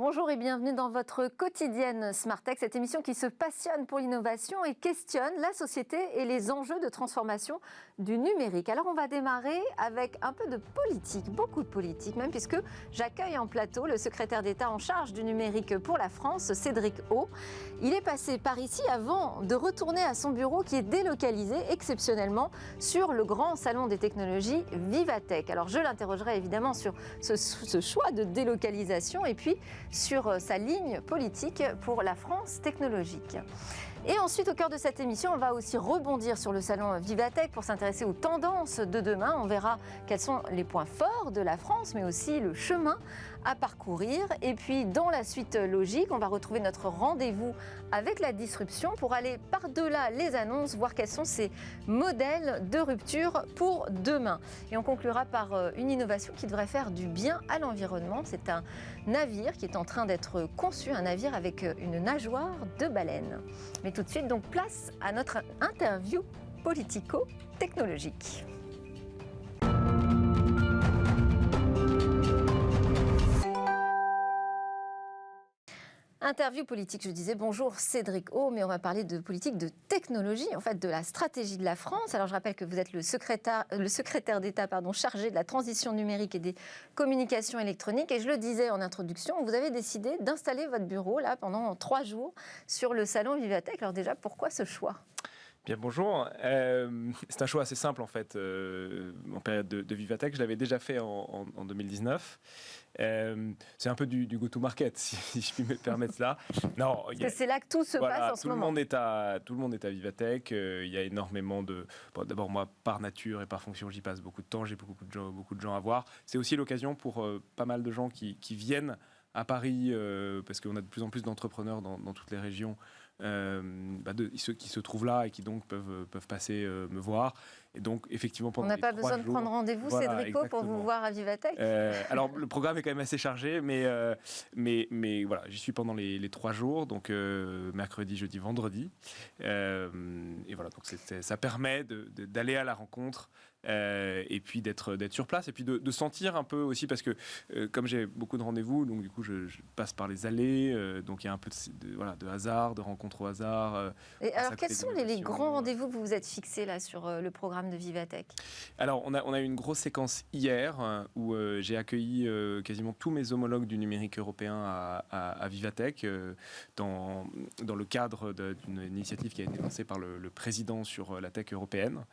Bonjour et bienvenue dans votre quotidienne Smart Tech, cette émission qui se passionne pour l'innovation et questionne la société et les enjeux de transformation du numérique. Alors on va démarrer avec un peu de politique, beaucoup de politique même, puisque j'accueille en plateau le secrétaire d'État en charge du numérique pour la France, Cédric O. Il est passé par ici avant de retourner à son bureau qui est délocalisé exceptionnellement sur le grand salon des technologies Vivatech. Alors je l'interrogerai évidemment sur ce choix de délocalisation et puis sur sa ligne politique pour la France technologique. Et ensuite, au cœur de cette émission, on va aussi rebondir sur le salon Vivatech pour s'intéresser aux tendances de demain. On verra quels sont les points forts de la France, mais aussi le chemin à parcourir. Et puis, dans la suite logique, on va retrouver notre rendez-vous avec la disruption pour aller par-delà les annonces, voir quels sont ces modèles de rupture pour demain. Et on conclura par une innovation qui devrait faire du bien à l'environnement. C'est un navire qui est en train d'être conçu, un navire avec une nageoire de baleine. Mais tout de suite, donc place à notre interview politico-technologique. Interview politique, je disais bonjour Cédric O, mais on va parler de politique de technologie, en fait de la stratégie de la France. Alors je rappelle que vous êtes le secrétaire d'État chargé de la transition numérique et des communications électroniques. Et je le disais en introduction, vous avez décidé d'installer votre bureau là pendant 3 jours sur le salon Vivatech. Alors déjà, pourquoi ce choix ? Bien, bonjour. C'est un choix assez simple en fait. En période de Vivatech, je l'avais déjà fait en 2019. C'est un peu du go-to-market, si je puis me permettre cela. Non, c'est là que tout se passe en ce moment. Tout le monde est à Vivatech. Il y a énormément de... Bon, d'abord, moi, par nature et par fonction, j'y passe beaucoup de temps. J'ai beaucoup de gens à voir. C'est aussi l'occasion pour pas mal de gens qui viennent à Paris, parce qu'on a de plus en plus d'entrepreneurs dans toutes les régions, ceux qui se trouvent là et qui donc peuvent passer me voir. Et donc, effectivement, pendant les 3 jours... On n'a pas besoin de prendre rendez-vous, voilà, Cédric O, pour vous voir à Vivatech. Alors, le programme est quand même assez chargé, mais voilà, j'y suis pendant les 3 jours, donc mercredi, jeudi, vendredi. Et voilà, donc ça permet d'aller à la rencontre et puis d'être sur place, et puis de sentir un peu aussi, parce que comme j'ai beaucoup de rendez-vous, donc du coup, je passe par les allées, donc il y a un peu de hasard, de rencontres au hasard. Et alors, quels sont les grands rendez-vous que vous vous êtes fixés là sur le programme de Vivatech ? Alors, on a eu une grosse séquence hier où j'ai accueilli quasiment tous mes homologues du numérique européen à Vivatech dans le cadre d'une initiative qui a été lancée par le président sur la tech européenne.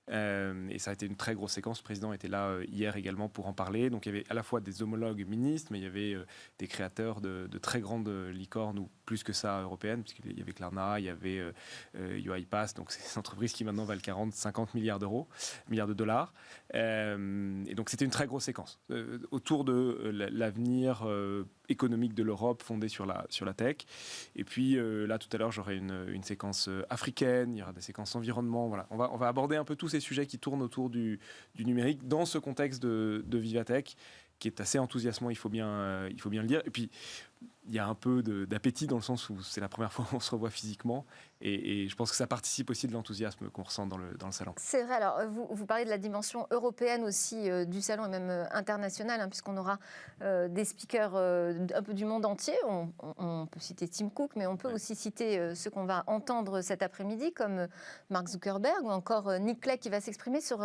Et ça a été une très grosse séquence. Le président était là hier également pour en parler. Donc il y avait à la fois des homologues ministres, mais il y avait des créateurs de très grandes licornes, ou plus que ça européennes, puisqu'il y avait Klarna, il y avait UiPath, donc c'est des entreprises qui maintenant valent 40-50 milliards de dollars. Et donc c'était une très grosse séquence autour de l'avenir économique de l'Europe fondée sur la tech. Et puis là tout à l'heure j'aurai une séquence africaine, il y aura des séquences environnement. Voilà, on va aborder un peu tous ces sujets qui tournent autour du numérique dans ce contexte de Vivatech qui est assez enthousiasmant, il faut bien le dire. Et puis il y a un peu d'appétit dans le sens où c'est la première fois qu'on se revoit physiquement, et je pense que ça participe aussi de l'enthousiasme qu'on ressent dans le salon. C'est vrai, alors vous parlez de la dimension européenne aussi du salon, et même internationale, puisqu'on aura des speakers un peu du monde entier. On peut citer Tim Cook, mais on peut aussi citer ceux qu'on va entendre cet après-midi, comme Mark Zuckerberg ou encore Nick Clegg qui va s'exprimer sur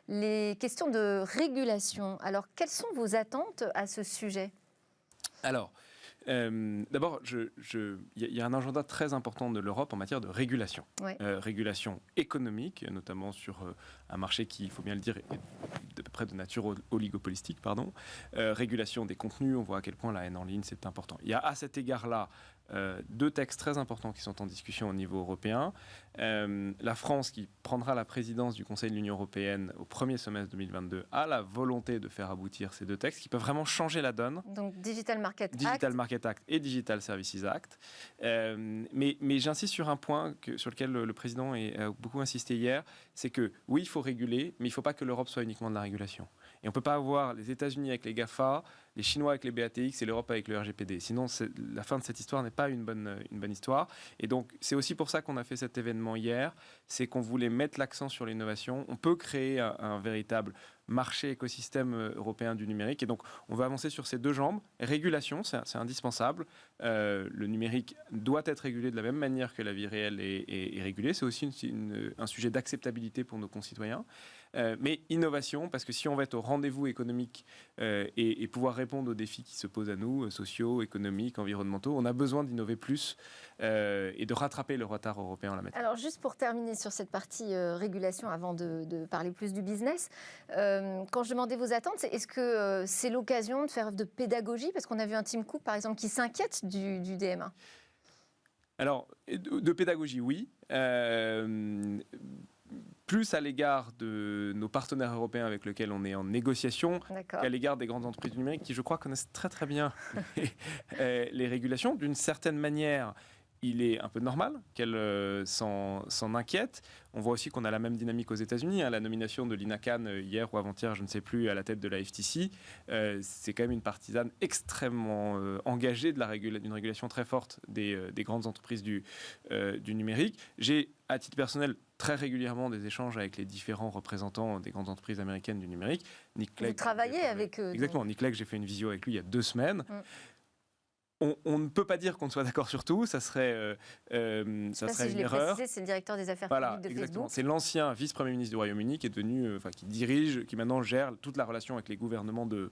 les questions de régulation. Alors, quelles sont vos attentes à ce sujet ? Alors, d'abord, il y a un agenda très important de l'Europe en matière de régulation. Ouais. Régulation économique, notamment sur un marché qui, il faut bien le dire, est de peu près de nature oligopolistique. Régulation des contenus, on voit à quel point la haine en ligne, c'est important. Il y a à cet égard-là 2 textes très importants qui sont en discussion au niveau européen. La France, qui prendra la présidence du Conseil de l'Union européenne au premier semestre 2022, a la volonté de faire aboutir ces 2 textes qui peuvent vraiment changer la donne. Donc Digital Market Act et Digital Services Act. Mais j'insiste sur un point sur lequel le président a beaucoup insisté hier, c'est que oui, il faut réguler, mais il ne faut pas que l'Europe soit uniquement de la régulation. Et on ne peut pas avoir les États-Unis avec les GAFA, les Chinois avec les BATX et l'Europe avec le RGPD. Sinon, la fin de cette histoire n'est pas une bonne histoire. Et donc, c'est aussi pour ça qu'on a fait cet événement hier. C'est qu'on voulait mettre l'accent sur l'innovation. On peut créer un véritable marché écosystème européen du numérique. Et donc, on va avancer sur ces deux jambes. Régulation, c'est indispensable. Le numérique doit être régulé de la même manière que la vie réelle est régulée. C'est aussi un sujet d'acceptabilité pour nos concitoyens. Mais innovation, parce que si on va être au rendez-vous économique et pouvoir répondre aux défis qui se posent à nous, sociaux, économiques, environnementaux, on a besoin d'innover plus et de rattraper le retard européen en la matière. Alors juste pour terminer sur cette partie régulation, avant de parler plus du business, quand je demandais vos attentes, est-ce que c'est l'occasion de faire œuvre de pédagogie? Parce qu'on a vu un Tim Cook, par exemple, qui s'inquiète du DMA. Alors, de pédagogie, oui. Plus à l'égard de nos partenaires européens avec lesquels on est en négociation qu'à l'égard des grandes entreprises numériques qui, je crois, connaissent très très bien les régulations. D'une certaine manière, il est un peu normal qu'elles s'en inquiètent. On voit aussi qu'on a la même dynamique aux États-Unis. La nomination de Lina Khan hier ou avant-hier, je ne sais plus, à la tête de la FTC, c'est quand même une partisane extrêmement engagée d'une régulation très forte des grandes entreprises du numérique. J'ai, à titre personnel, très régulièrement des échanges avec les différents représentants des grandes entreprises américaines du numérique. Nick Clegg, vous travaillez avec eux? Exactement. Nick Clegg, j'ai fait une visio avec lui il y a 2 semaines. On ne peut pas dire qu'on ne soit d'accord sur tout, ça serait une erreur. C'est le directeur des affaires publiques de exactement. Facebook. C'est l'ancien vice-premier ministre du Royaume-Uni qui est devenu, qui maintenant gère toute la relation avec les gouvernements de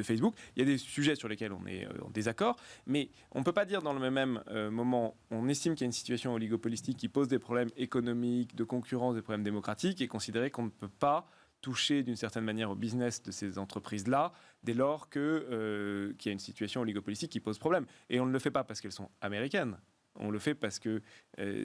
Facebook. Il y a des sujets sur lesquels on est en désaccord, mais on ne peut pas dire dans le même moment, on estime qu'il y a une situation oligopolistique qui pose des problèmes économiques, de concurrence, des problèmes démocratiques, et considérer qu'on ne peut pas toucher d'une certaine manière au business de ces entreprises-là, dès lors qu'il y a une situation oligopolistique qui pose problème. Et on ne le fait pas parce qu'elles sont américaines. On le fait parce que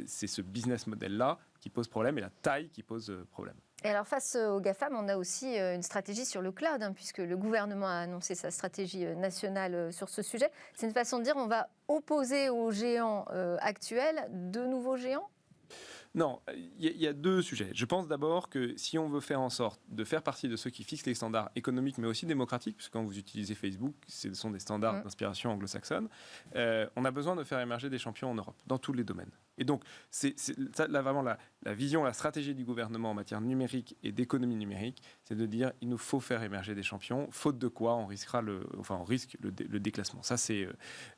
c'est ce business model-là qui pose problème et la taille qui pose problème. Et alors face aux GAFAM, on a aussi une stratégie sur le cloud, puisque le gouvernement a annoncé sa stratégie nationale sur ce sujet. C'est une façon de dire on va opposer aux géants actuels de nouveaux géants ? Non, il y a 2 sujets. Je pense d'abord que si on veut faire en sorte de faire partie de ceux qui fixent les standards économiques, mais aussi démocratiques, puisque quand vous utilisez Facebook, ce sont des standards d'inspiration anglo-saxonne, on a besoin de faire émerger des champions en Europe, dans tous les domaines. Et donc, c'est là, vraiment la vision, la stratégie du gouvernement en matière numérique et d'économie numérique, c'est de dire il nous faut faire émerger des champions, faute de quoi on risque le déclassement. Ça, c'est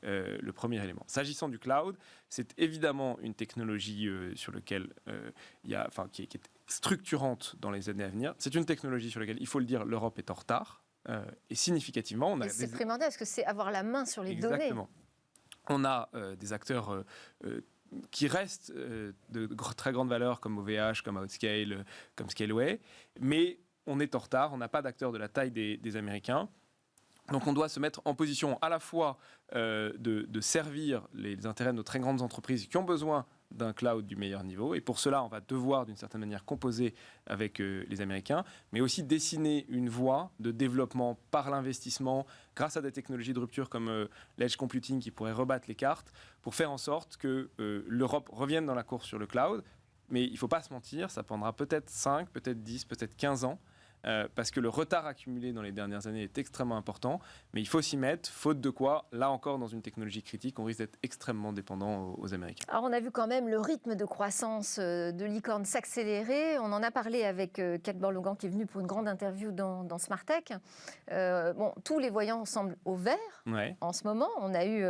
le premier élément. S'agissant du cloud, c'est évidemment une technologie sur laquelle qui est structurante dans les années à venir. C'est une technologie sur laquelle, il faut le dire, l'Europe est en retard. Et significativement, c'est primordial parce que c'est avoir la main sur les données. Exactement. On a des acteurs qui restent de très grande valeur comme OVH, comme Outscale, comme Scaleway, mais on est en retard, on n'a pas d'acteurs de la taille des Américains. Donc on doit se mettre en position à la fois de servir les intérêts de nos très grandes entreprises qui ont besoin d'un cloud du meilleur niveau, et pour cela on va devoir d'une certaine manière composer avec les Américains, mais aussi dessiner une voie de développement par l'investissement grâce à des technologies de rupture comme l'edge computing qui pourrait rebattre les cartes pour faire en sorte que l'Europe revienne dans la course sur le cloud. Mais il ne faut pas se mentir, ça prendra peut-être 5, peut-être 10, peut-être 15 ans. Parce que le retard accumulé dans les dernières années est extrêmement important, mais il faut s'y mettre, faute de quoi, là encore, dans une technologie critique, on risque d'être extrêmement dépendant aux Américains. Alors on a vu quand même le rythme de croissance de Licorne s'accélérer. On en a parlé avec Kate Borlogan qui est venue pour une grande interview dans Smartech. Tous les voyants semblent au vert en ce moment. On a eu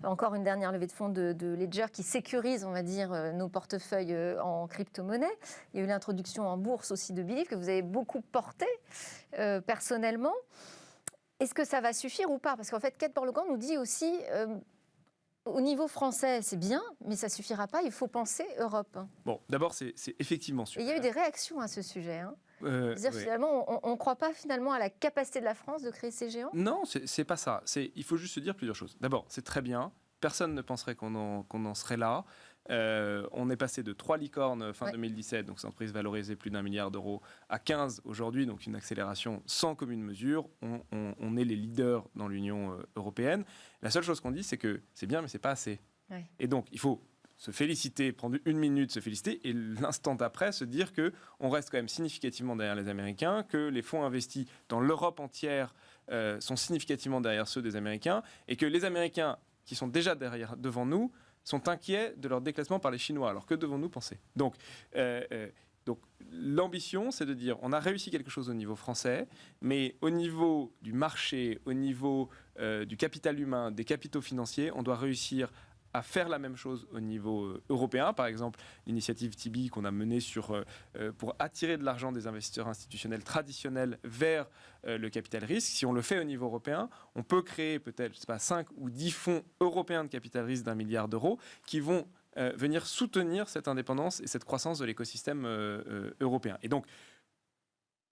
encore une dernière levée de fonds de Ledger qui sécurise, on va dire, nos portefeuilles en crypto-monnaie. Il y a eu l'introduction en bourse aussi de Believe que vous avez beaucoup porté personnellement. Est-ce que ça va suffire ou pas? Parce qu'en fait, Kate Borlogan nous dit aussi, au niveau français, c'est bien, mais ça ne suffira pas, il faut penser Europe. Bon, d'abord, c'est effectivement super. Et il y a eu des réactions à ce sujet. Finalement, on ne croit pas finalement à la capacité de la France de créer ces géants? Non, c'est pas ça. Il faut juste se dire plusieurs choses. D'abord, c'est très bien. Personne ne penserait qu'on en serait là. On est passé de 3 licornes fin 2017, donc c'est une entreprise valorisée plus d'1 milliard d'euros, à 15 aujourd'hui, donc une accélération sans commune mesure. On est les leaders dans l'Union européenne. La seule chose qu'on dit, c'est que c'est bien, mais c'est pas assez. Et donc, il faut se féliciter, prendre 1 minute, se féliciter, et l'instant d'après, se dire qu'on reste quand même significativement derrière les Américains, que les fonds investis dans l'Europe entière sont significativement derrière ceux des Américains, et que les Américains, qui sont déjà devant nous, sont inquiets de leur déclassement par les Chinois. Alors que devons-nous penser ? Donc l'ambition, c'est de dire, on a réussi quelque chose au niveau français, mais au niveau du marché, au niveau du capital humain, des capitaux financiers, on doit réussir à faire la même chose au niveau européen. Par exemple, l'initiative TIBI qu'on a menée pour attirer de l'argent des investisseurs institutionnels traditionnels vers le capital risque. Si on le fait au niveau européen, on peut créer peut-être 5 ou 10 fonds européens de capital risque d'1 milliard d'euros qui vont venir soutenir cette indépendance et cette croissance de l'écosystème européen. Et donc,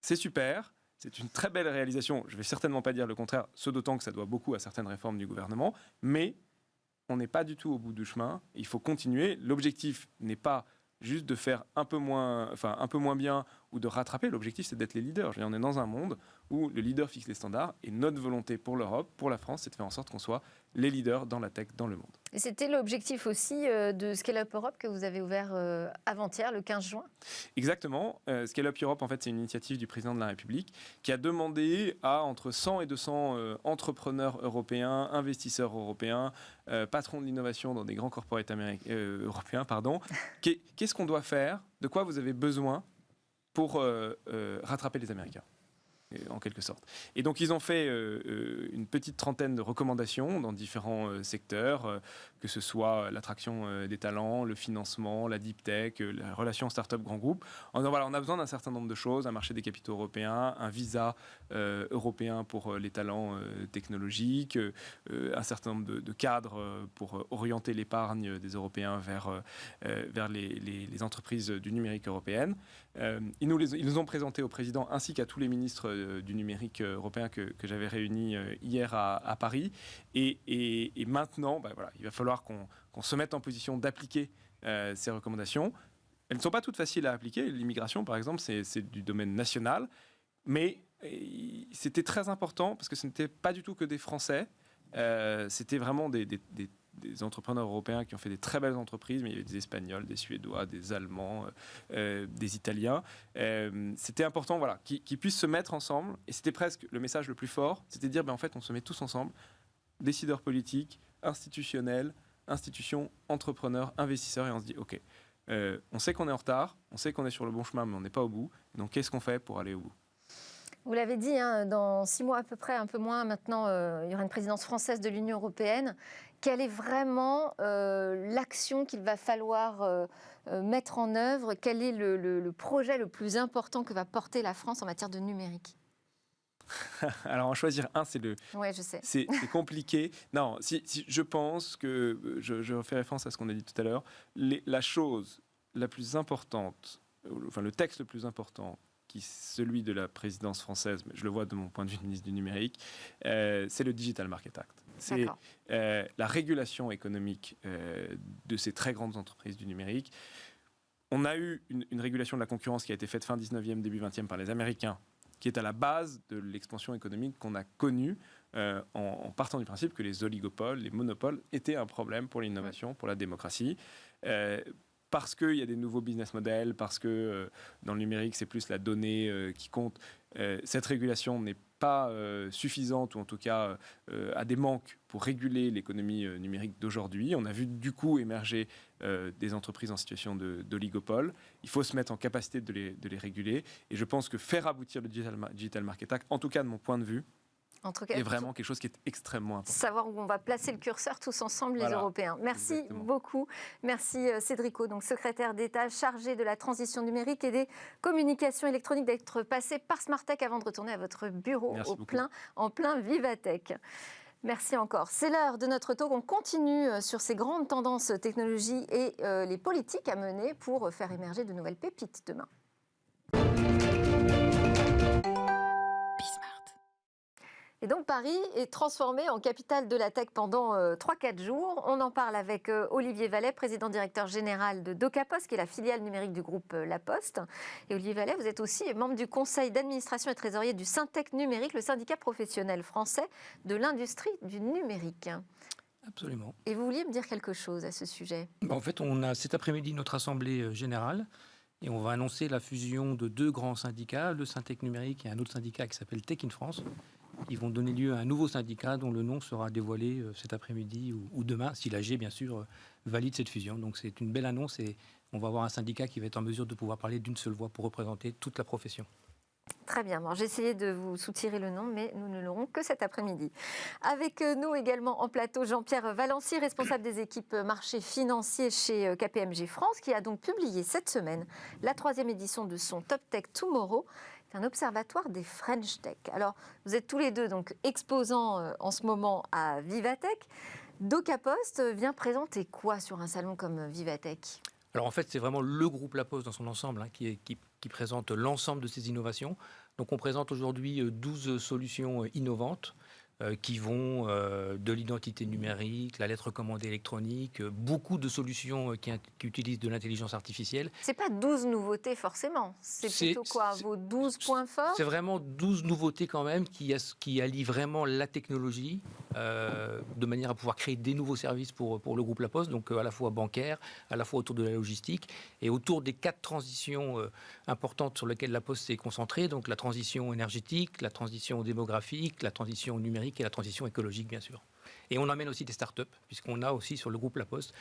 c'est super. C'est une très belle réalisation. Je ne vais certainement pas dire le contraire, ce d'autant que ça doit beaucoup à certaines réformes du gouvernement. Mais on n'est pas du tout au bout du chemin. Il faut continuer. L'objectif n'est pas juste de faire un peu moins bien ou de rattraper. L'objectif, c'est d'être les leaders. On est dans un monde où le leader fixe les standards et notre volonté pour l'Europe, pour la France, c'est de faire en sorte qu'on soit les leaders dans la tech, dans le monde. Et c'était l'objectif aussi de Scale Up Europe que vous avez ouvert avant-hier, le 15 juin. Exactement. Scale Up Europe, en fait, c'est une initiative du président de la République qui a demandé à entre 100 et 200 entrepreneurs européens, investisseurs européens, patrons de l'innovation dans des grands corporates européens, qu'est-ce qu'on doit faire, de quoi vous avez besoin pour rattraper les Américains, en quelque sorte. Et donc, ils ont fait une petite trentaine de recommandations dans différents secteurs, que ce soit l'attraction des talents, le financement, la deep tech, la relation start-up grand groupe. En disant, voilà, on a besoin d'un certain nombre de choses, un marché des capitaux européens, un visa européen pour les talents technologiques, un certain nombre de cadres pour orienter l'épargne des Européens vers les entreprises du numérique européennes. Ils nous ont présenté au président ainsi qu'à tous les ministres du numérique européen que j'avais réunis hier à Paris. Et maintenant, voilà, il va falloir qu'on se mette en position d'appliquer ces recommandations. Elles ne sont pas toutes faciles à appliquer. L'immigration, par exemple, c'est du domaine national. Mais c'était très important parce que ce n'était pas du tout que des Français. C'était vraiment des entrepreneurs européens qui ont fait des très belles entreprises, mais il y avait des Espagnols, des Suédois, des Allemands, des Italiens. C'était important, voilà, qu'ils puissent se mettre ensemble. Et c'était presque le message le plus fort, c'était de dire, en fait, on se met tous ensemble, décideurs politiques, institutionnels, institutions, entrepreneurs, investisseurs, et on se dit, OK, on sait qu'on est en retard, on sait qu'on est sur le bon chemin, mais on n'est pas au bout. Donc, qu'est-ce qu'on fait pour aller au bout ? Vous l'avez dit, dans 6 mois à peu près, un peu moins maintenant, il y aura une présidence française de l'Union européenne. Quelle est vraiment l'action qu'il va falloir mettre en œuvre? Quel est le projet le plus important que va porter la France en matière de numérique? Alors, en choisir un, ouais, je sais. C'est compliqué. Non, je pense que, je fais référence à ce qu'on a dit tout à l'heure, la chose la plus importante, enfin le texte le plus important, celui de la présidence française, mais je le vois de mon point de vue de ministre du numérique, c'est le Digital Market Act. C'est la régulation économique de ces très grandes entreprises du numérique. On a eu une régulation de la concurrence qui a été faite fin 19e, début 20e par les Américains, qui est à la base de l'expansion économique qu'on a connue en partant du principe que les oligopoles, les monopoles étaient un problème pour l'innovation, pour la démocratie. Parce qu'il y a des nouveaux business models, parce que dans le numérique, c'est plus la donnée qui compte. Cette régulation n'est pas suffisante, ou en tout cas a des manques pour réguler l'économie numérique d'aujourd'hui. On a vu du coup émerger des entreprises en situation d'oligopole. Il faut se mettre en capacité de les réguler. Et je pense que faire aboutir le Digital Market Act, en tout cas de mon point de vue, est vraiment quelque chose qui est extrêmement important. Savoir où on va placer le curseur tous ensemble, les Européens. Merci beaucoup. Merci Cédric O, donc secrétaire d'État chargé de la transition numérique et des communications électroniques, d'être passé par Smartech avant de retourner à votre bureau en plein Vivatech. Merci encore. C'est l'heure de notre talk. On continue sur ces grandes tendances technologies et les politiques à mener pour faire émerger de nouvelles pépites demain. Et donc Paris est transformé en capitale de la tech pendant 3-4 jours. On en parle avec Olivier Vallet, président directeur général de Docapost, qui est la filiale numérique du groupe La Poste. Et Olivier Vallet, vous êtes aussi membre du conseil d'administration et trésorier du Syntec Numérique, le syndicat professionnel français de l'industrie du numérique. Absolument. Et vous vouliez me dire quelque chose à ce sujet? En fait, on a cet après-midi notre assemblée générale et on va annoncer la fusion de 2 grands syndicats, le Syntec Numérique et un autre syndicat qui s'appelle Tech in France, qui vont donner lieu à un nouveau syndicat dont le nom sera dévoilé cet après-midi ou demain, si l'AG, bien sûr, valide cette fusion. Donc c'est une belle annonce et on va avoir un syndicat qui va être en mesure de pouvoir parler d'une seule voix pour représenter toute la profession. Très bien. Bon, j'ai essayé de vous soutirer le nom, mais nous ne l'aurons que cet après-midi. Avec nous également en plateau, Jean-Pierre Valency, responsable des équipes marché financier chez KPMG France, qui a donc publié cette semaine la 3e édition de son Top Tech Tomorrow, un observatoire des French Tech. Alors, vous êtes tous les deux donc exposants en ce moment à Vivatech. DocaPost vient présenter quoi sur un salon comme Vivatech ? Alors en fait, c'est vraiment le groupe La Poste dans son ensemble qui présente l'ensemble de ces innovations. Donc on présente aujourd'hui 12 solutions innovantes qui vont de l'identité numérique, la lettre commandée électronique, beaucoup de solutions qui utilisent de l'intelligence artificielle. C'est pas 12 nouveautés forcément, c'est plutôt quoi, vos 12 points forts ? C'est vraiment 12 nouveautés quand même qui allient vraiment la technologie de manière à pouvoir créer des nouveaux services pour le groupe La Poste, donc à la fois bancaire, à la fois autour de la logistique et autour des 4 transitions importantes sur lesquelles La Poste s'est concentrée, donc la transition énergétique, la transition démographique, la transition numérique et la transition écologique, bien sûr. Et on amène aussi des startups, puisqu'on a aussi sur le groupe La Poste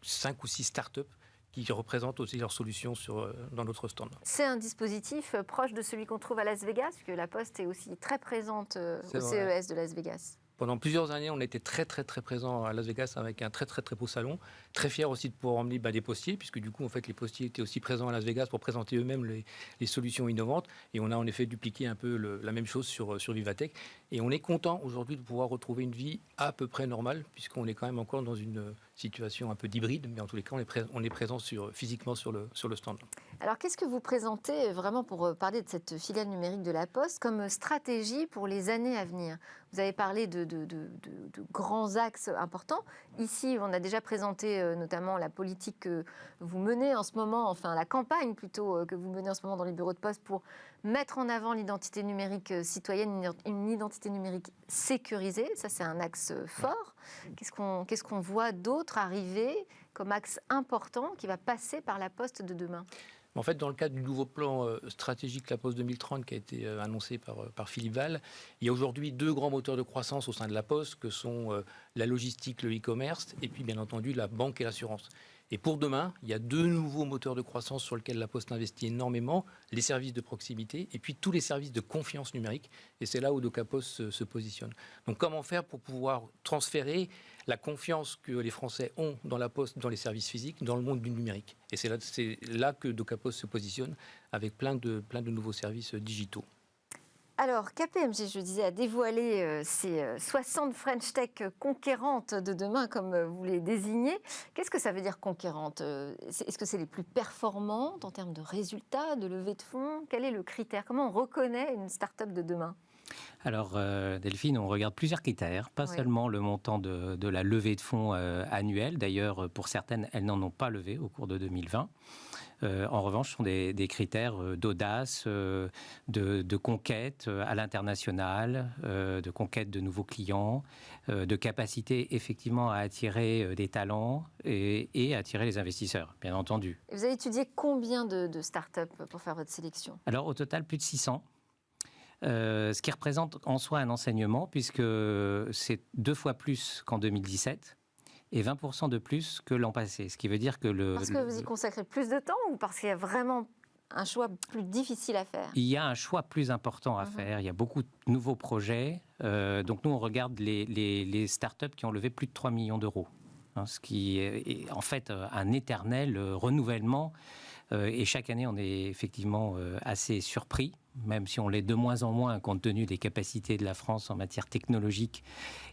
5 ou 6 startups qui représentent aussi leurs solutions dans notre stand. C'est un dispositif proche de celui qu'on trouve à Las Vegas, puisque La Poste est aussi très présente au CES de Las Vegas. Pendant plusieurs années, on a été très présents à Las Vegas avec un très beau salon. Très fiers aussi de pouvoir emmener des postiers, puisque du coup, en fait, les postiers étaient aussi présents à Las Vegas pour présenter eux-mêmes les solutions innovantes. Et on a en effet dupliqué un peu la même chose sur Vivatech. Et on est content aujourd'hui de pouvoir retrouver une vie à peu près normale, puisqu'on est quand même encore dans une situation un peu d'hybride, mais en tous les cas, on est présent physiquement sur le stand. Alors, qu'est-ce que vous présentez vraiment pour parler de cette filiale numérique de La Poste comme stratégie pour les années à venir ? Vous avez parlé de grands axes importants. Ici, on a déjà présenté notamment la politique que vous menez en ce moment, enfin la campagne plutôt que vous menez en ce moment dans les bureaux de poste pour mettre en avant l'identité numérique citoyenne, une identité numérique sécurisée. Ça, c'est un axe fort. Qu'est-ce qu'on voit d'autre arriver comme axe important qui va passer par La Poste de demain ? En fait, dans le cadre du nouveau plan stratégique La Poste 2030 qui a été annoncé par Philippe Val, il y a aujourd'hui 2 grands moteurs de croissance au sein de La Poste que sont la logistique, le e-commerce et puis bien entendu la banque et l'assurance. Et pour demain, il y a 2 nouveaux moteurs de croissance sur lesquels La Poste investit énormément, les services de proximité et puis tous les services de confiance numérique. Et c'est là où DocaPost se positionne. Donc comment faire pour pouvoir transférer la confiance que les Français ont dans La Poste, dans les services physiques, dans le monde du numérique. Et c'est là que DocaPost se positionne avec plein de nouveaux services digitaux. Alors, KPMG, je disais, a dévoilé ces 60 French Tech conquérantes de demain, comme vous les désignez. Qu'est-ce que ça veut dire conquérantes ? Est-ce que c'est les plus performantes en termes de résultats, de levée de fonds ? Quel est le critère ? Comment on reconnaît une start-up de demain ? Alors, Delphine, on regarde plusieurs critères, pas seulement le montant de la levée de fonds annuelle. D'ailleurs, pour certaines, elles n'en ont pas levé au cours de 2020. En revanche, ce sont des critères d'audace, de conquête à l'international, de conquête de nouveaux clients, de capacité effectivement à attirer des talents et à attirer les investisseurs, bien entendu. Et vous avez étudié combien de start-up pour faire votre sélection ? Alors, au total, plus de 600. Ce qui représente en soi un enseignement, puisque c'est 2 fois plus qu'en 2017 et 20% de plus que l'an passé. Ce qui veut dire que Parce que vous y consacrez plus de temps ou parce qu'il y a vraiment un choix plus difficile à faire ? Il y a un choix plus important à faire. Il y a beaucoup de nouveaux projets. Donc nous, on regarde les startups qui ont levé plus de 3 millions d'euros. Ce qui est en fait un éternel renouvellement. Et chaque année, on est effectivement assez surpris, même si on l'est de moins en moins compte tenu des capacités de la France en matière technologique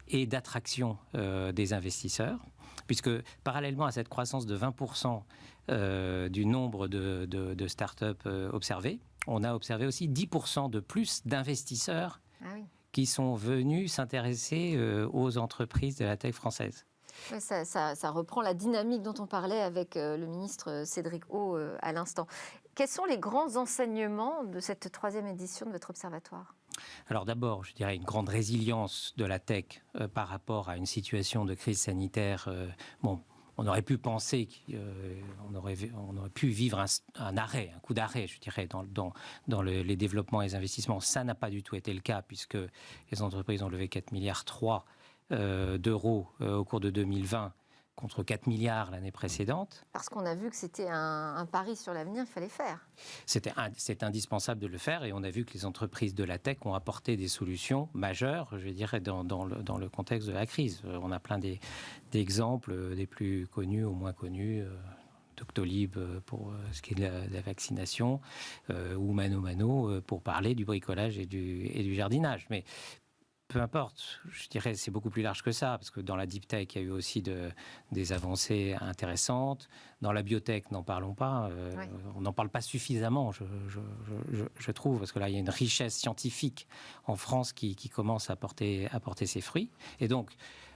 et d'attraction des investisseurs. Puisque parallèlement à cette croissance de 20% du nombre de startups observées, on a observé aussi 10% de plus d'investisseurs qui sont venus s'intéresser aux entreprises de la tech française. Oui, ça reprend la dynamique dont on parlait avec le ministre Cédric O à l'instant. Quels sont les grands enseignements de cette 3e édition de votre observatoire ? Alors d'abord, je dirais une grande résilience de la tech par rapport à une situation de crise sanitaire on aurait pu penser qu'on aurait pu vivre un coup d'arrêt, je dirais, dans les développements et les investissements. Ça n'a pas du tout été le cas, puisque les entreprises ont levé 4,3 milliards d'euros au cours de 2020, contre 4 milliards l'année précédente. Parce qu'on a vu que c'était un pari sur l'avenir qu'il fallait faire. C'est indispensable de le faire, et on a vu que les entreprises de la tech ont apporté des solutions majeures, je dirais, dans le contexte de la crise. On a plein d'exemples, des plus connus au moins connus, Doctolib pour ce qui est de la vaccination, ou Mano Mano pour parler du bricolage et du jardinage. Mais peu importe, je dirais c'est beaucoup plus large que ça, parce que dans la deep tech, il y a eu aussi des avancées intéressantes. Dans la biotech, n'en parlons pas. Oui. On n'en parle pas suffisamment, je trouve, parce que là, il y a une richesse scientifique en France qui commence à porter ses fruits. Et donc,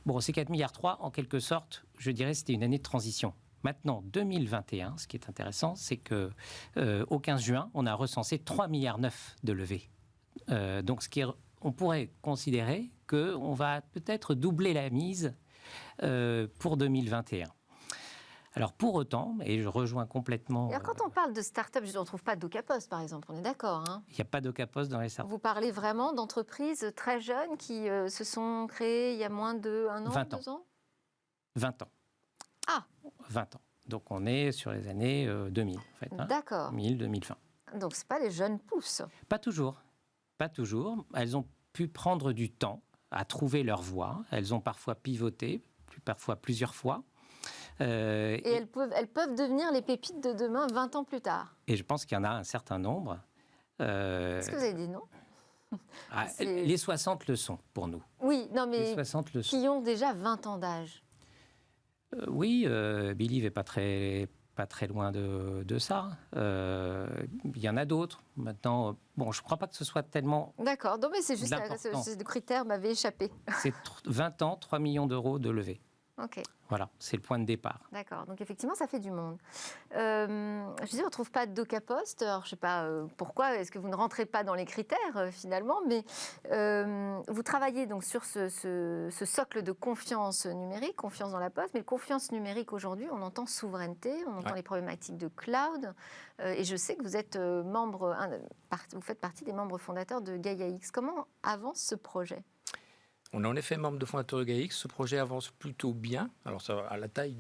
bon, ces 4,3 milliards, en quelque sorte, je dirais c'était une année de transition. Maintenant, 2021, ce qui est intéressant, c'est qu'au 15 juin, on a recensé 3,9 milliards de levées. Donc, on pourrait considérer qu'on va peut-être doubler la mise pour 2021. Alors pour autant, et je rejoins complètement... Alors quand on parle de start-up, on ne trouve pas d'Ocapost par exemple, on est d'accord, hein? Il n'y a pas d'Ocapost dans les start-up. Vous parlez vraiment d'entreprises très jeunes qui se sont créées il y a moins d'un an, 2 ans 20 ans. Ah 20 ans. Donc on est sur les années 2000, en fait. D'accord. 2000, 2020. Donc ce n'est pas les jeunes pousses. Pas toujours. Pas toujours. Elles ont pu prendre du temps à trouver leur voie. Elles ont parfois pivoté, parfois plusieurs fois. Et elles peuvent devenir les pépites de demain, 20 ans plus tard. Et je pense qu'il y en a un certain nombre. Est-ce que vous avez dit non? Les 60 le sont pour nous. Oui, non mais les 60 le sont. Qui ont déjà 20 ans d'âge. Oui, Believe n'est pas très loin de ça. Il y en a d'autres. Maintenant, bon, je ne crois pas que ce soit tellement... D'accord, non mais c'est juste le critère m'avait échappé. C'est 20 ans, 3 millions d'euros de levée. Ok. Voilà, c'est le point de départ. D'accord, donc effectivement, ça fait du monde. Je disais, on ne trouve pas d'Ocapost. Alors, je ne sais pas pourquoi, est-ce que vous ne rentrez pas dans les critères finalement, mais vous travaillez donc sur ce socle de confiance numérique, confiance dans la poste, mais confiance numérique aujourd'hui, on entend souveraineté, on entend les problématiques de cloud, et je sais que vous êtes vous faites partie des membres fondateurs de GaiaX. Comment avance ce projet ? On est en effet membre de fondateur de GaiaX. Ce projet avance plutôt bien. Alors, ça à la taille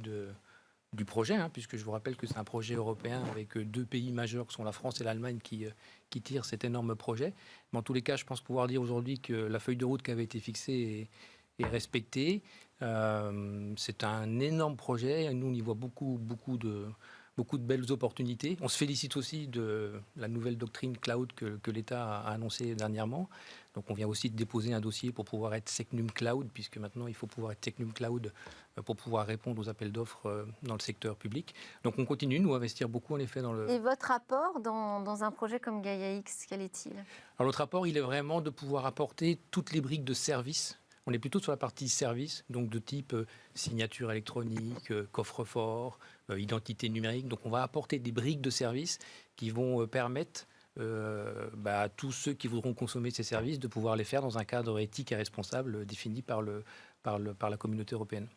du projet, puisque je vous rappelle que c'est un projet européen avec 2 pays majeurs, qui sont la France et l'Allemagne, qui tirent cet énorme projet. Mais en tous les cas, je pense pouvoir dire aujourd'hui que la feuille de route qui avait été fixée est respectée. C'est un énorme projet. Nous, on y voit beaucoup de belles opportunités. On se félicite aussi de la nouvelle doctrine cloud que l'État a annoncée dernièrement. Donc on vient aussi de déposer un dossier pour pouvoir être Secnum Cloud, puisque maintenant il faut pouvoir être Secnum Cloud pour pouvoir répondre aux appels d'offres dans le secteur public. Donc on continue, nous, à investir beaucoup en effet dans le... Et votre apport dans un projet comme GaiaX, quel est-il ? Alors notre apport, il est vraiment de pouvoir apporter toutes les briques de service. On est plutôt sur la partie service, donc de type signature électronique, coffre-fort, identité numérique. Donc on va apporter des briques de service qui vont permettre à tous ceux qui voudront consommer ces services de pouvoir les faire dans un cadre éthique et responsable défini par la communauté européenne.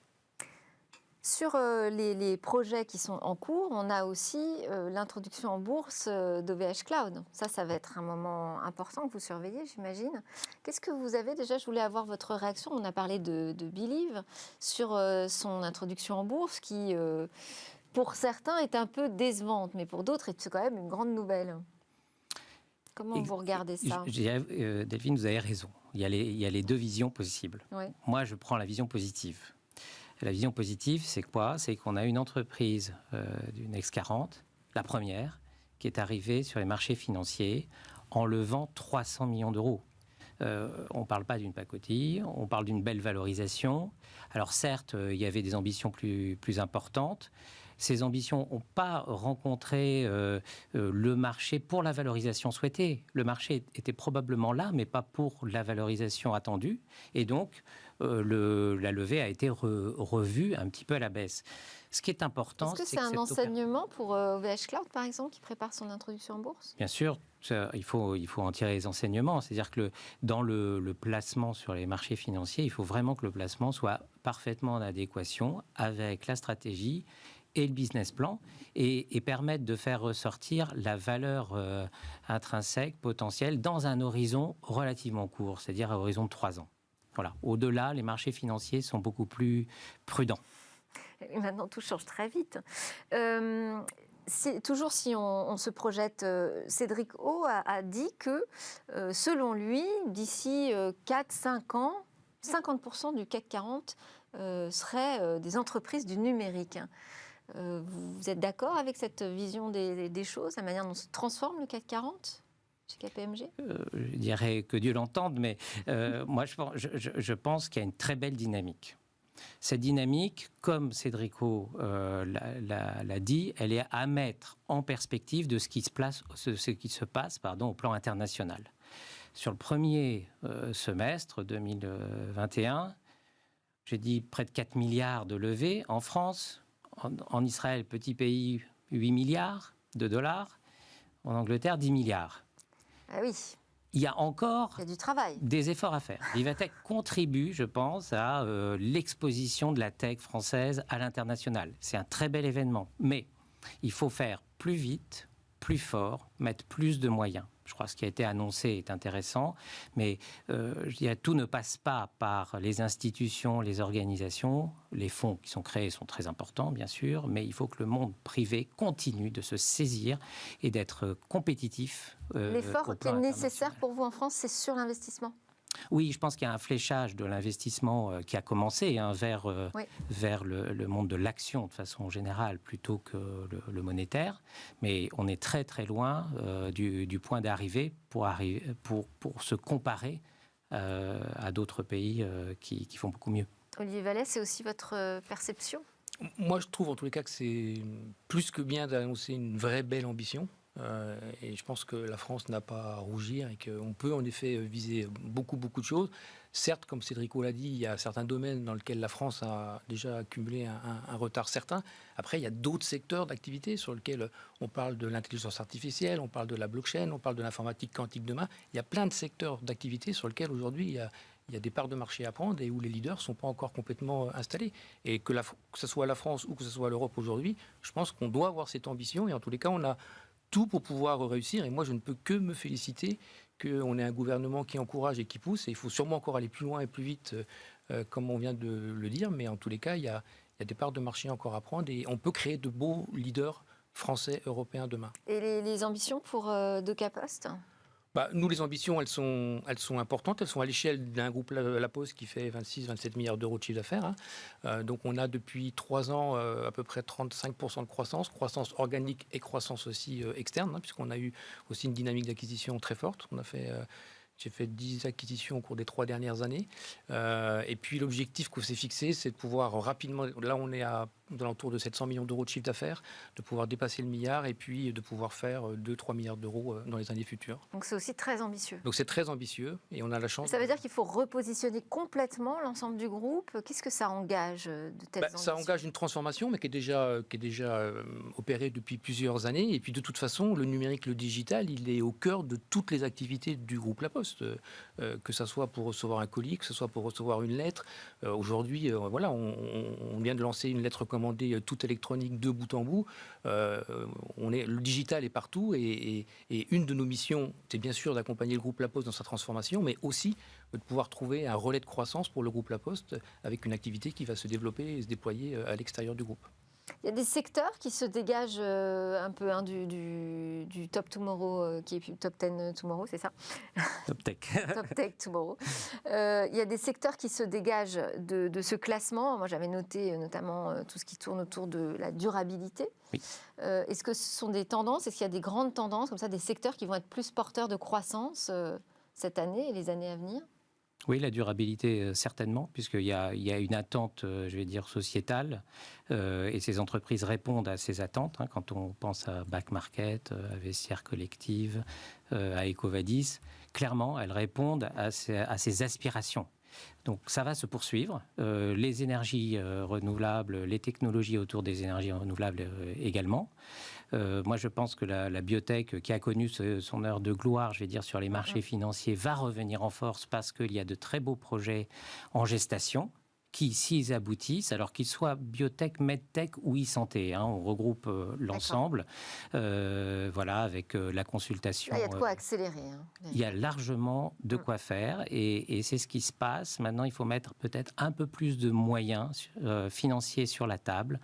Sur les projets qui sont en cours, on a aussi l'introduction en bourse d'OVH Cloud. Ça va être un moment important que vous surveillez, j'imagine. Qu'est-ce que vous avez déjà? Je voulais avoir votre réaction. On a parlé de Believe sur son introduction en bourse qui, pour certains, est un peu décevante, mais pour d'autres, c'est quand même une grande nouvelle. Comment vous regardez ça? Delphine, vous avez raison. Il y a les 2 visions possibles. Oui. Moi, je prends la vision positive. La vision positive, c'est quoi? C'est qu'on a une entreprise du Next 40, la première, qui est arrivée sur les marchés financiers en levant 300 millions d'euros. On ne parle pas d'une pacotille, on parle d'une belle valorisation. Alors certes, il y avait des ambitions plus importantes. Ces ambitions n'ont pas rencontré le marché pour la valorisation souhaitée. Le marché était probablement là, mais pas pour la valorisation attendue. Et donc, la levée a été revue un petit peu à la baisse. Ce qui est important, est-ce que c'est un enseignement pour OVH Cloud, par exemple, qui prépare son introduction en bourse? Bien sûr, il faut en tirer les enseignements. C'est-à-dire que dans le placement sur les marchés financiers, il faut vraiment que le placement soit parfaitement en adéquation avec la stratégie et le business plan et permettre de faire ressortir la valeur intrinsèque, potentielle, dans un horizon relativement court, c'est-à-dire à horizon de 3 ans. Voilà. Au-delà, les marchés financiers sont beaucoup plus prudents. Et maintenant, tout change très vite. Toujours si on se projette, Cédric O a dit que, selon lui, d'ici 4-5 ans, 50% du CAC 40 seraient des entreprises du numérique. Vous êtes d'accord avec cette vision des choses, la manière dont se transforme le CAC 40 chez KPMG? Je dirais que Dieu l'entende, mais moi je pense qu'il y a une très belle dynamique. Cette dynamique, comme Cédrico l'a dit, elle est à mettre en perspective de ce qui se passe au plan international. Sur le premier semestre 2021, j'ai dit près de 4 milliards de levées en France. En Israël, petit pays, 8 milliards de dollars. En Angleterre, 10 milliards. Ah oui. Il y a encore du travail, des efforts à faire. Vivatech contribue, je pense, à l'exposition de la tech française à l'international. C'est un très bel événement. Mais il faut faire plus vite, plus fort, mettre plus de moyens. Je crois que ce qui a été annoncé est intéressant, mais je dirais, tout ne passe pas par les institutions, les organisations. Les fonds qui sont créés sont très importants, bien sûr, mais il faut que le monde privé continue de se saisir et d'être compétitif. L'effort qui est nécessaire pour vous en France, c'est sur l'investissement? Oui, je pense qu'il y a un fléchage de l'investissement qui a commencé vers le monde de l'action de façon générale plutôt que le monétaire. Mais on est très très loin du point d'arrivée pour se comparer à d'autres pays qui font beaucoup mieux. Olivier Vallet, c'est aussi votre perception? Moi, je trouve en tous les cas que c'est plus que bien d'annoncer une vraie belle ambition. Et je pense que la France n'a pas à rougir et qu'on peut en effet viser beaucoup de choses. Certes, comme Cédrico l'a dit, il y a certains domaines dans lesquels la France a déjà accumulé un retard certain. Après, il y a d'autres secteurs d'activité sur lesquels on parle de l'intelligence artificielle, on parle de la blockchain, on parle de l'informatique quantique demain. Il y a plein de secteurs d'activité sur lesquels aujourd'hui il y a des parts de marché à prendre et où les leaders ne sont pas encore complètement installés. Et que ce soit la France ou que ce soit l'Europe aujourd'hui, je pense qu'on doit avoir cette ambition et en tous les cas, on a tout pour pouvoir réussir. Et moi, je ne peux que me féliciter qu'on ait un gouvernement qui encourage et qui pousse. Et il faut sûrement encore aller plus loin et plus vite, comme on vient de le dire. Mais en tous les cas, il y a des parts de marché encore à prendre. Et on peut créer de beaux leaders français, européens demain. Et les ambitions pour Doka Post? Nous, les ambitions, elles sont importantes. Elles sont à l'échelle d'un groupe La Poste qui fait 26-27 milliards d'euros de chiffre d'affaires. Donc, on a depuis 3 ans à peu près 35% de croissance organique et croissance aussi externe, puisqu'on a eu aussi une dynamique d'acquisition très forte. J'ai fait 10 acquisitions au cours des 3 dernières années. Et puis, l'objectif qu'on s'est fixé, c'est de pouvoir rapidement... Là, on est à alentour de 700 millions d'euros de chiffre d'affaires, de pouvoir dépasser le milliard et puis de pouvoir faire 2-3 milliards d'euros dans les années futures. Donc, c'est aussi très ambitieux. Donc, c'est très ambitieux et on a la chance... Ça veut dire qu'il faut repositionner complètement l'ensemble du groupe. Qu'est-ce que ça engage de telles ambitions? Ça engage une transformation, mais qui est déjà opérée depuis plusieurs années. Et puis, de toute façon, le numérique, le digital, il est au cœur de toutes les activités du groupe La Poste. Que ce soit pour recevoir un colis, que ce soit pour recevoir une lettre. Aujourd'hui, on vient de lancer une lettre commandée toute électronique de bout en bout. Le digital est partout et une de nos missions, c'est bien sûr d'accompagner le groupe La Poste dans sa transformation, mais aussi de pouvoir trouver un relais de croissance pour le groupe La Poste avec une activité qui va se développer et se déployer à l'extérieur du groupe. Il y a des secteurs qui se dégagent un peu du Top Tomorrow, qui est Top 10 Tomorrow, c'est ça? Top Tech. Top Tech Tomorrow. Il y a des secteurs qui se dégagent de ce classement. Moi, j'avais noté notamment tout ce qui tourne autour de la durabilité. Oui. Est-ce que ce sont des tendances? Est-ce qu'il y a des grandes tendances, comme ça, des secteurs qui vont être plus porteurs de croissance cette année et les années à venir? Oui, la durabilité, certainement, puisqu'il y a une attente, je vais dire, sociétale, et ces entreprises répondent à ces attentes. Quand on pense à Back Market, à Vestiaire Collective, à Ecovadis, clairement, elles répondent à ces aspirations. Donc ça va se poursuivre. Les énergies renouvelables, les technologies autour des énergies renouvelables également. Moi, je pense que la biotech, qui a connu son heure de gloire, je vais dire, sur les marchés financiers, va revenir en force parce qu'il y a de très beaux projets en gestation qui, s'ils aboutissent, alors qu'ils soient biotech, medtech ou e-santé, on regroupe l'ensemble, voilà, avec la consultation. Là, il y a de quoi accélérer. Il y a largement de quoi faire et c'est ce qui se passe. Maintenant, il faut mettre peut-être un peu plus de moyens financiers sur la table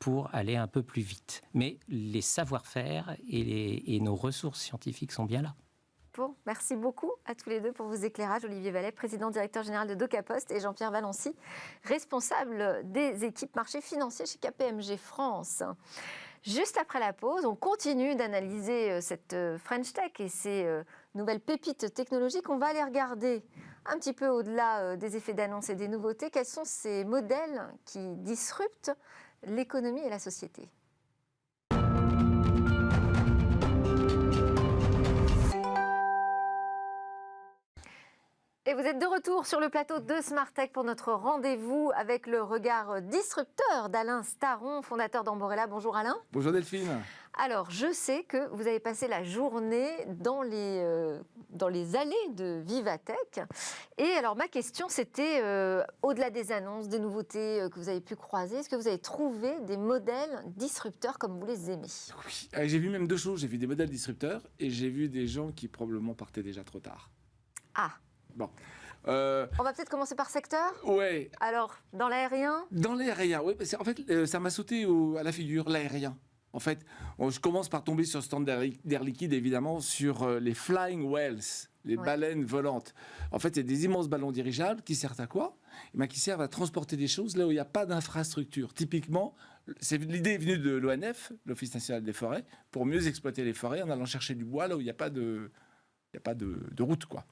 pour aller un peu plus vite. Mais les savoir-faire et nos ressources scientifiques sont bien là. Bon, merci beaucoup à tous les deux pour vos éclairages. Olivier Vallet, président directeur général de DocaPost, et Jean-Pierre Valency, responsable des équipes marchés financiers chez KPMG France. Juste après la pause, on continue d'analyser cette French Tech et ces nouvelles pépites technologiques. On va aller regarder un petit peu au-delà des effets d'annonce et des nouveautés. Quels sont ces modèles qui disruptent l'économie et la société ? Et vous êtes de retour sur le plateau de Smart Tech pour notre rendez-vous avec le regard disrupteur d'Alain Staron, fondateur d'Amborella. Bonjour Alain. Bonjour Delphine. Alors, je sais que vous avez passé la journée dans les allées de Vivatech. Et alors, ma question, c'était, au-delà des annonces, des nouveautés que vous avez pu croiser, est-ce que vous avez trouvé des modèles disrupteurs comme vous les aimez ? Oui, j'ai vu même deux choses. J'ai vu des modèles disrupteurs et j'ai vu des gens qui probablement partaient déjà trop tard. Ah. Bon. On va peut-être commencer par secteur. Ouais. Alors, dans l'aérien ? Dans l'aérien, oui. En fait, ça m'a sauté à la figure, l'aérien. En fait, je commence par tomber sur le stand d'Air Liquide, évidemment, sur les flying whales, les baleines volantes. En fait, il y a des immenses ballons dirigeables qui servent à quoi ? Qui servent à transporter des choses là où il n'y a pas d'infrastructure. Typiquement, l'idée est venue de l'ONF, l'Office national des forêts, pour mieux exploiter les forêts en allant chercher du bois là où il n'y a pas de route, quoi.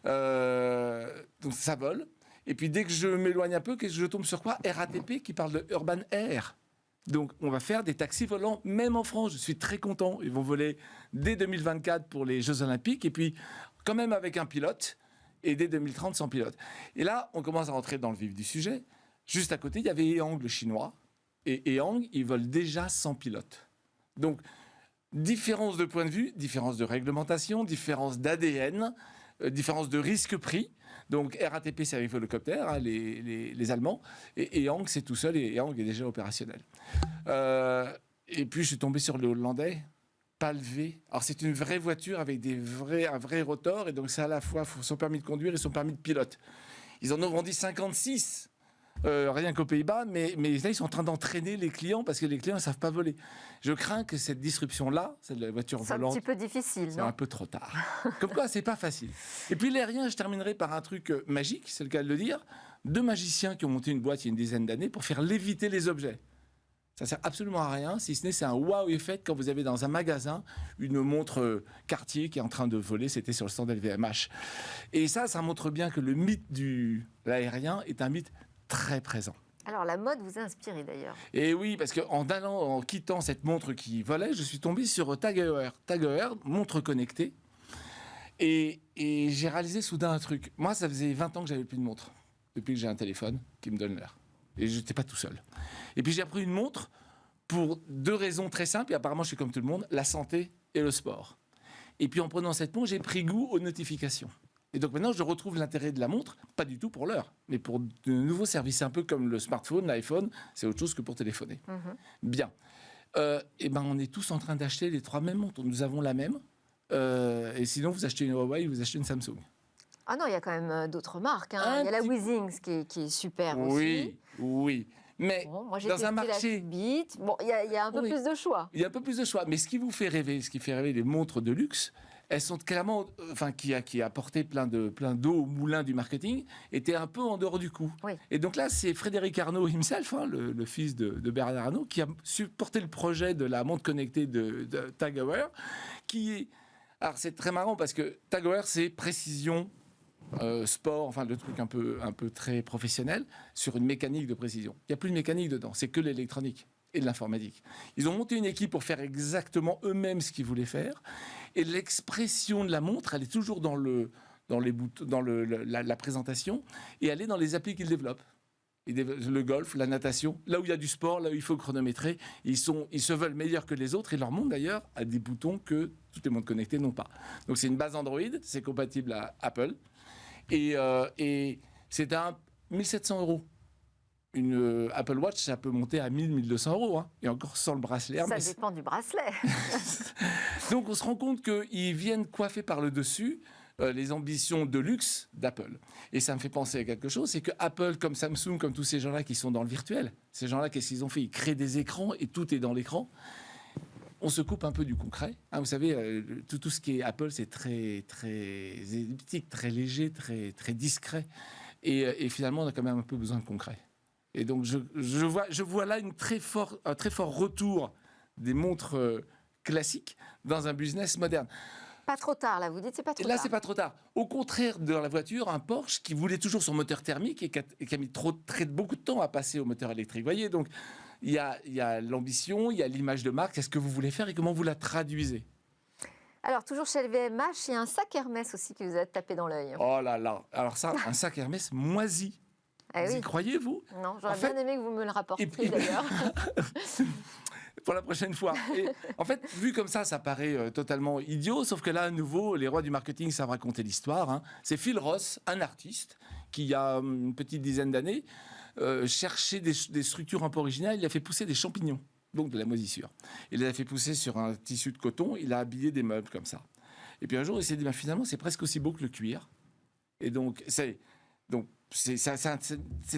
Donc ça vole. Et puis dès que je m'éloigne un peu, je tombe sur quoi ? RATP qui parle de Urban Air. Donc on va faire des taxis volants, même en France. Je suis très content. Ils vont voler dès 2024 pour les Jeux Olympiques. Et puis quand même avec un pilote. Et dès 2030 sans pilote. Et là, on commence à rentrer dans le vif du sujet. Juste à côté, il y avait Ehang, le chinois. Et Ehang, ils volent déjà sans pilote. Donc différence de point de vue, différence de réglementation, différence d'ADN, différence de risque-prix. Donc RATP, c'est avec Volocopter, les Allemands, et Ehang, c'est tout seul, et Ehang est déjà opérationnel. Et puis je suis tombé sur le Hollandais, Palvé. Alors c'est une vraie voiture avec un vrai rotor, et donc c'est à la fois son permis de conduire et son permis de pilote. Ils en ont vendu 56. Rien qu'aux Pays-Bas, mais là, ils sont en train d'entraîner les clients parce que les clients ne savent pas voler. Je crains que cette disruption-là, celle de la voiture volante... C'est un petit peu difficile, c'est non ? un peu trop tard. Comme quoi, c'est pas facile. Et puis l'aérien, je terminerai par un truc magique, c'est le cas de le dire. 2 magiciens qui ont monté une boîte il y a une dizaine d'années pour faire léviter les objets. Ça sert absolument à rien, si ce n'est c'est un wow effect quand vous avez dans un magasin une montre Cartier qui est en train de voler, c'était sur le stand LVMH. Et ça montre bien que le mythe de l'aérien est un mythe très présent. Alors, la mode vous a inspiré d'ailleurs. Et oui, parce en quittant cette montre qui volait, je suis tombé sur TAG Heuer. TAG Heuer, montre connectée. Et j'ai réalisé soudain un truc. Moi, ça faisait 20 ans que j'avais plus de montre, depuis que j'ai un téléphone qui me donne l'heure. Et je n'étais pas tout seul. Et puis j'ai appris une montre pour 2 raisons très simples, et apparemment je suis comme tout le monde, la santé et le sport. Et puis en prenant cette montre, j'ai pris goût aux notifications. Et donc maintenant, je retrouve l'intérêt de la montre, pas du tout pour l'heure, mais pour de nouveaux services, un peu comme le smartphone, l'iPhone, c'est autre chose que pour téléphoner. Bien. On est tous en train d'acheter les 3 mêmes montres. Nous avons la même. Et sinon, vous achetez une Huawei, vous achetez une Samsung. Ah non, il y a quand même d'autres marques. Il y a la Withings qui est super aussi. Oui. Mais bon, moi, j'ai dans testé un marché... la Fitbit. Bon, il y a un peu plus de choix. Il y a un peu plus de choix. Mais ce qui vous fait rêver, les montres de luxe, elles sont clairement, qui a apporté plein d'eau au moulin du marketing, étaient un peu en dehors du coup. Oui. Et donc là, c'est Frédéric Arnault himself, le fils de Bernard Arnault, qui a supporté le projet de la montre connectée de TAG Heuer, alors c'est très marrant parce que TAG Heuer, c'est précision, sport, le truc un peu très professionnel, sur une mécanique de précision. Il n'y a plus de mécanique dedans, c'est que l'électronique et de l'informatique. Ils ont monté une équipe pour faire exactement eux-mêmes ce qu'ils voulaient faire. Et l'expression de la montre, elle est toujours dans dans la présentation et aller dans les applis qu'ils développent. Le golf, la natation, là où il y a du sport, là où il faut chronométrer, ils se veulent meilleurs que les autres et leur montrent d'ailleurs à des boutons que tous les montres connectés n'ont pas. Donc c'est une base Android, c'est compatible à Apple et c'est à 1 700 €. Une Apple Watch, ça peut monter à 1 000, 1 200 €, hein, et encore sans le bracelet Hermès. Ça dépend du bracelet. Donc on se rend compte qu'ils viennent coiffer par le dessus les ambitions de luxe d'Apple. Et ça me fait penser à quelque chose, c'est que Apple, comme Samsung, comme tous ces gens-là qui sont dans le virtuel, ces gens-là, qu'est-ce qu'ils ont fait? Ils créent des écrans et tout est dans l'écran. On se coupe un peu du concret. Hein, vous savez, tout ce qui est Apple, c'est très, très elliptique, très léger, très, très discret. Et finalement, on a quand même un peu besoin de concret. Et donc, je vois là un très fort retour des montres classiques dans un business moderne. Pas trop tard, là, vous dites, c'est pas trop Là, tard. c'est pas trop tard. Au contraire de la voiture, un Porsche qui voulait toujours son moteur thermique et qui a mis beaucoup de temps à passer au moteur électrique. Vous voyez, donc, il y a l'ambition, il y a l'image de marque. Qu'est-ce que vous voulez faire et comment vous la traduisez? Alors, toujours chez LVMH, il y a un sac Hermès aussi qui vous a tapé dans l'œil. Oh là là. Alors ça, un sac Hermès moisi. Ah Vous oui. y croyez, vous? Non, j'aurais En fait- bien aimé que vous me le rapportiez puis- d'ailleurs. Pour la prochaine fois. Et, en fait, vu comme ça paraît totalement idiot, sauf que là, à nouveau, les rois du marketing savent raconter l'histoire. Hein. C'est Phil Ross, un artiste, qui, il y a une petite dizaine d'années, cherchait des structures un peu originales. Il a fait pousser des champignons, donc de la moisissure. Il les a fait pousser sur un tissu de coton. Il a habillé des meubles comme ça. Et puis un jour, il s'est dit, finalement, c'est presque aussi beau que le cuir. Et donc, c'est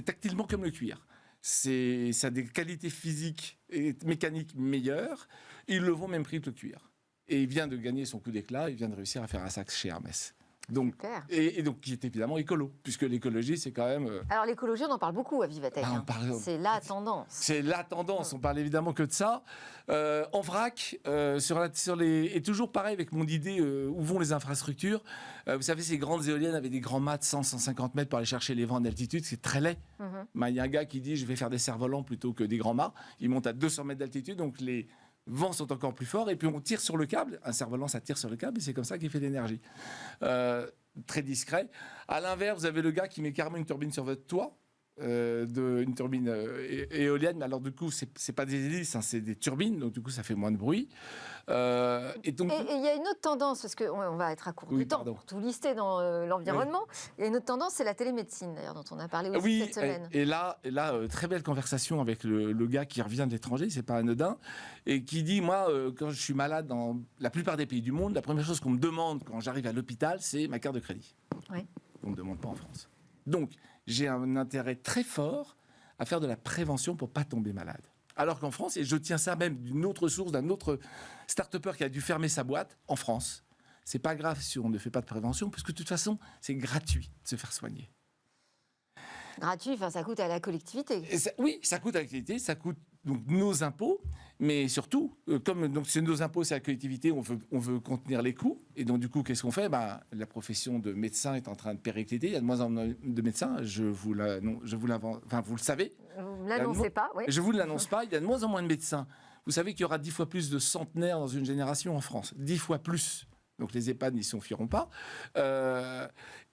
tactilement comme le cuir. Ça a des qualités physiques et mécaniques meilleures. Il le vend au même prix que le cuir. Et il vient de gagner son coup d'éclat. Il vient de réussir à faire un sac chez Hermès. Donc, Super. et donc, qui est évidemment écolo, puisque l'écologie, c'est quand même... Alors, l'écologie, on en parle beaucoup à Vivatech. on parle- C'est la tendance. C'est la tendance, on parle évidemment que de ça. En vrac, et toujours pareil avec mon idée où vont les infrastructures. Vous savez, ces grandes éoliennes avec des grands mâts de 100-150 mètres pour aller chercher les vents en altitude, c'est très laid. Il y a un gars qui dit je vais faire des cerfs-volants plutôt que des grands mâts. Il monte à 200 mètres d'altitude, donc les vents sont encore plus forts et puis on tire sur le câble. Un cerf-volant, ça tire sur le câble et c'est comme ça qu'il fait de l'énergie. Très discret. À l'inverse, vous avez le gars qui met carrément une turbine sur votre toit. Une turbine éolienne, mais alors du coup, c'est pas des hélices, hein, c'est des turbines, donc du coup, ça fait moins de bruit. Et donc, Et il y a une autre tendance, parce qu'on va être à court de temps pardon. pour tout lister dans l'environnement. Il y a une autre tendance, c'est la télémédecine, d'ailleurs, dont on a parlé aussi oui, cette semaine. et là, très belle conversation avec le gars qui revient de l'étranger, c'est pas anodin, et qui dit, moi, quand je suis malade dans la plupart des pays du monde, la première chose qu'on me demande quand j'arrive à l'hôpital, c'est ma carte de crédit. Oui. On ne me demande pas en France. Donc, j'ai un intérêt très fort à faire de la prévention pour pas tomber malade. Alors qu'en France, et je tiens ça même d'une autre source, d'un autre start-upper qui a dû fermer sa boîte, en France, c'est pas grave si on ne fait pas de prévention, puisque de toute façon, c'est gratuit de se faire soigner. Gratuit, enfin, ça coûte à la collectivité. Oui, ça coûte à la collectivité, ça coûte donc nos impôts, mais surtout, comme donc c'est nos impôts, c'est la collectivité, on veut contenir les coûts, et donc du coup, qu'est-ce qu'on fait? La profession de médecin est en train de péricliter, il y a de moins en moins de médecins, vous le savez. Vous ne l'annoncez pas, oui. Je vous l'annonce pas, il y a de moins en moins de médecins. Vous savez qu'il y aura 10 fois plus de centenaires dans une génération en France, 10 fois plus. Donc les EHPAD n'y s'enfuiront pas.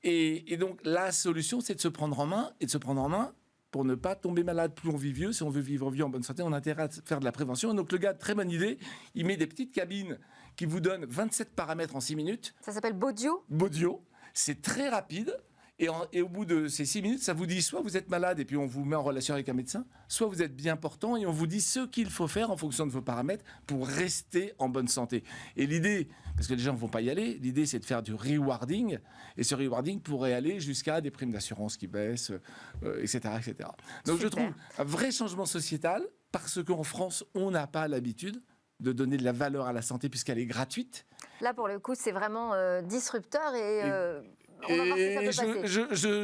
Et donc la solution, c'est de se prendre en main, et de se prendre en main pour ne pas tomber malade. Plus on vit vieux, si on veut vivre vieux en bonne santé, on a intérêt à faire de la prévention. Et donc le gars, très bonne idée, il met des petites cabines qui vous donnent 27 paramètres en 6 minutes. Ça s'appelle Bodio. Bodio, c'est très rapide. Et au bout de ces 6 minutes, ça vous dit soit vous êtes malade et puis on vous met en relation avec un médecin, soit vous êtes bien portant et on vous dit ce qu'il faut faire en fonction de vos paramètres pour rester en bonne santé. Et l'idée, parce que les gens ne vont pas y aller, l'idée c'est de faire du rewarding. Et ce rewarding pourrait aller jusqu'à des primes d'assurance qui baissent, etc., etc. Donc Super. je trouve un vrai changement sociétal parce qu'en France, on n'a pas l'habitude de donner de la valeur à la santé puisqu'elle est gratuite. Là, pour le coup, c'est vraiment disrupteur et on va voir si ça peut passer.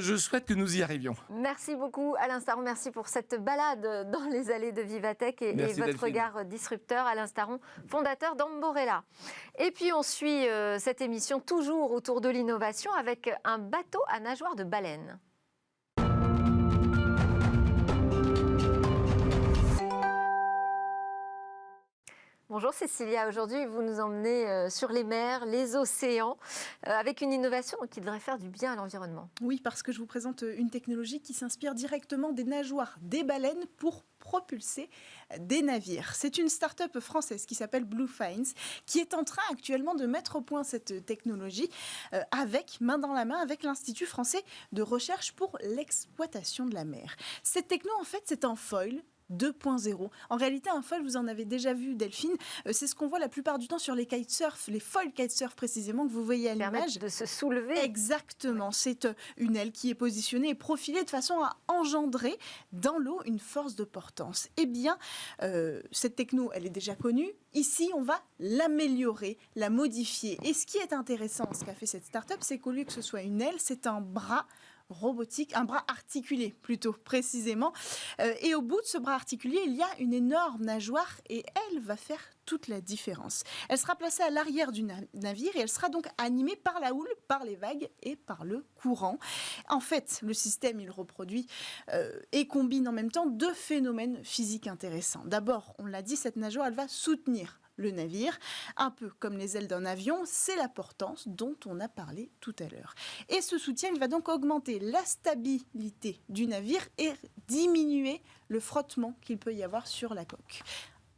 Je souhaite que nous y arrivions. Merci beaucoup Alain Staron, merci pour cette balade dans les allées de Vivatech et Merci, votre Delphine. regard disrupteur. Alain Staron, fondateur d'Amborella. Et puis on suit cette émission toujours autour de l'innovation avec un bateau à nageoire de baleine. Bonjour Cécilia, aujourd'hui vous nous emmenez sur les mers, les océans, avec une innovation qui devrait faire du bien à l'environnement. Oui, parce que je vous présente une technologie qui s'inspire directement des nageoires des baleines pour propulser des navires. C'est une start-up française qui s'appelle Blue Finds, qui est en train actuellement de mettre au point cette technologie main dans la main avec l'Institut français de recherche pour l'exploitation de la mer. Cette techno, en fait, c'est un foil 2.0. En réalité, un foil, vous en avez déjà vu, Delphine, c'est ce qu'on voit la plupart du temps sur les kitesurf, les foils kitesurf précisément que vous voyez à l'image. De se soulever. Exactement, c'est une aile qui est positionnée et profilée de façon à engendrer dans l'eau une force de portance. Eh bien, cette techno, elle est déjà connue. Ici, on va l'améliorer, la modifier. Et ce qui est intéressant, ce qu'a fait cette start-up, c'est qu'au lieu que ce soit une aile, c'est un bras robotique, un bras articulé plutôt précisément. Et au bout de ce bras articulé, il y a une énorme nageoire et elle va faire toute la différence. Elle sera placée à l'arrière du navire et elle sera donc animée par la houle, par les vagues et par le courant. En fait, le système, il reproduit et combine en même temps deux phénomènes physiques intéressants. D'abord, on l'a dit, cette nageoire, elle va soutenir le navire, un peu comme les ailes d'un avion, c'est la portance dont on a parlé tout à l'heure. Et ce soutien, il va donc augmenter la stabilité du navire et diminuer le frottement qu'il peut y avoir sur la coque.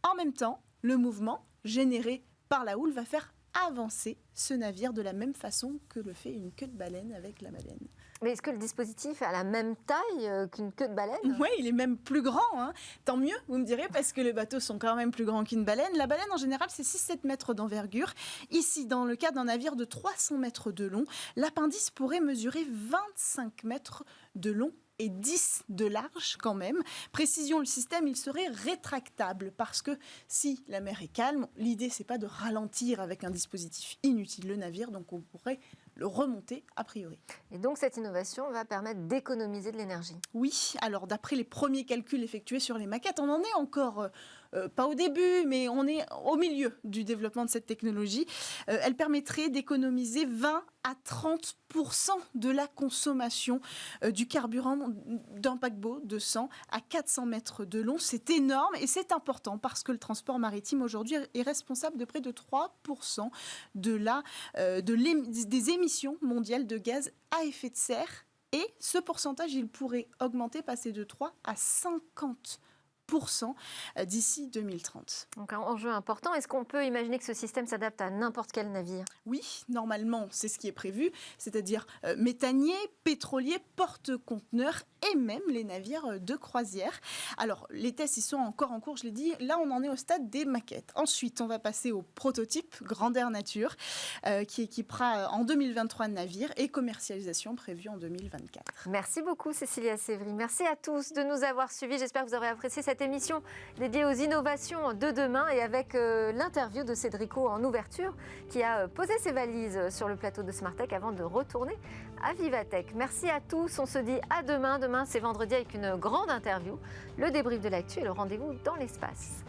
En même temps, le mouvement généré par la houle va faire avancer ce navire de la même façon que le fait une queue de baleine avec la baleine. Mais est-ce que le dispositif a la même taille qu'une queue de baleine ? Oui, il est même plus grand. Hein. Tant mieux, vous me direz, parce que les bateaux sont quand même plus grands qu'une baleine. La baleine, en général, c'est 6-7 mètres d'envergure. Ici, dans le cas d'un navire de 300 mètres de long, l'appendice pourrait mesurer 25 mètres de long et 10 de large quand même. Précision, le système, il serait rétractable parce que si la mer est calme, l'idée, c'est pas de ralentir avec un dispositif inutile le navire, donc on pourrait le remonter a priori. Et donc cette innovation va permettre d'économiser de l'énergie. Oui, alors d'après les premiers calculs effectués sur les maquettes, on en est encore pas au début, mais on est au milieu du développement de cette technologie. Elle permettrait d'économiser 20 à 30% de la consommation du carburant d'un paquebot de 100 à 400 mètres de long. C'est énorme et c'est important parce que le transport maritime aujourd'hui est responsable de près de 3% des émissions mondiales de gaz à effet de serre. Et ce pourcentage, il pourrait augmenter, passer de 3 à 50% d'ici 2030. Donc un enjeu important. Est-ce qu'on peut imaginer que ce système s'adapte à n'importe quel navire ? Oui, normalement, c'est ce qui est prévu, c'est-à-dire méthaniers, pétroliers, porte-conteneurs et même les navires de croisière. Alors, les tests, ils sont encore en cours, je l'ai dit. Là, on en est au stade des maquettes. Ensuite, on va passer au prototype Grandeur Nature, qui équipera en 2023 le navire et commercialisation prévue en 2024. Merci beaucoup, Cécilia Sévry. Merci à tous de nous avoir suivis. J'espère que vous aurez apprécié cette émission dédiée aux innovations de demain et avec l'interview de Cédrico en ouverture qui a posé ses valises sur le plateau de Smartech avant de retourner à Vivatech. Merci à tous. On se dit à demain. Demain, c'est vendredi avec une grande interview, le débrief de l'actu et le rendez-vous dans l'espace.